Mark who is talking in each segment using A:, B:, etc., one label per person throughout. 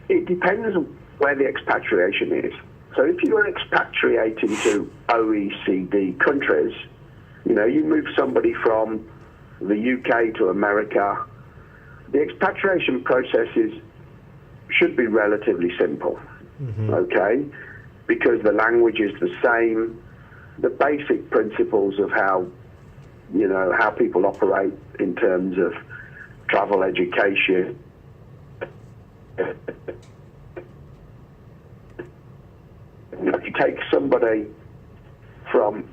A: It depends on where the expatriation is. So if you're expatriating to OECD countries, you move somebody from the UK to America, the expatriation processes should be relatively simple, okay? Because the language is the same, the basic principles of how people operate in terms of travel, education. If you take somebody from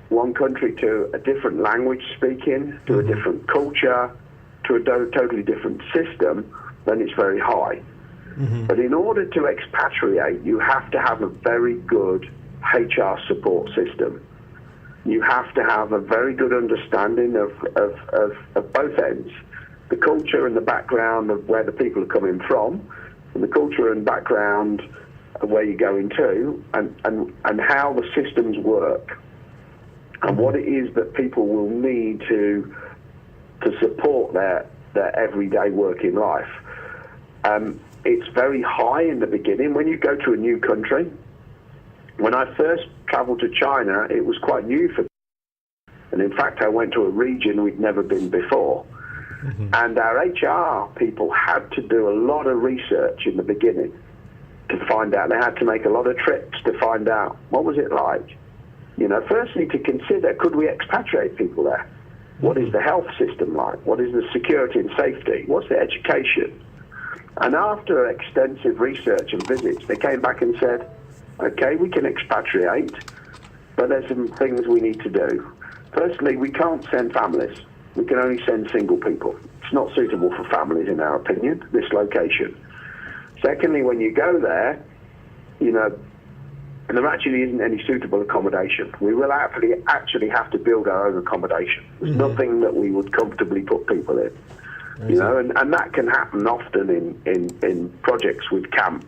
A: one country to a different language speaking, to a different culture, to a totally different system, then it's very high. But in order to expatriate, you have to have a very good HR support system. You have to have a very good understanding of both ends, the culture and the background of where the people are coming from, and the culture and background of where you're going to, and how the systems work, and what it is that people will need to support their everyday working life. It's very high in the beginning. When you go to a new country, when I first traveled to China, it was quite new for me. And in fact, I went to a region we'd never been before. And our HR people had to do a lot of research in the beginning to find out. They had to make a lot of trips to find out what was it like. Firstly, to consider, could we expatriate people there? What is the health system like? What is the security and safety? What's the education? And after extensive research and visits, they came back and said, okay, we can expatriate, but there's some things we need to do. Firstly, we can't send families. We can only send single people. It's not suitable for families, in our opinion, this location. Secondly, when you go there, there actually isn't any suitable accommodation. We will actually have to build our own accommodation. There's nothing that we would comfortably put people in. And that can happen often in projects with camps,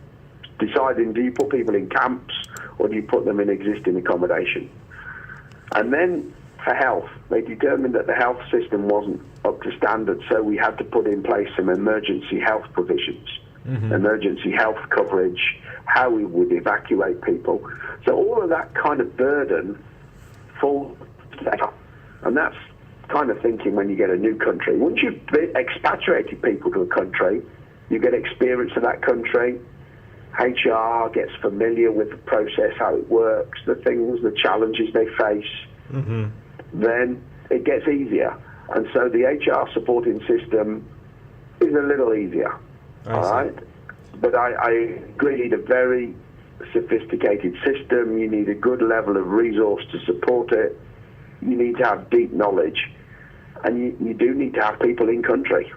A: deciding, do you put people in camps or do you put them in existing accommodation? And then for health, they determined that the health system wasn't up to standard, so we had to put in place some emergency health provisions, emergency health coverage, how we would evacuate people. So all of that kind of burden falls, and that's kind of thinking when you get a new country. Once you've expatriated people to a country, you get experience of that country. HR gets familiar with the process, how it works, the things, the challenges they face. Then it gets easier. And so the HR supporting system is a little easier. All right? But I agree, you need a very sophisticated system. You need a good level of resource to support it. You need to have deep knowledge. And you do need to have people in country.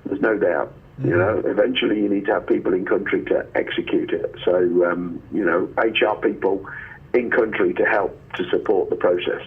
A: There's no doubt. Eventually you need to have people in country to execute it. So, HR people in country to help to support the process.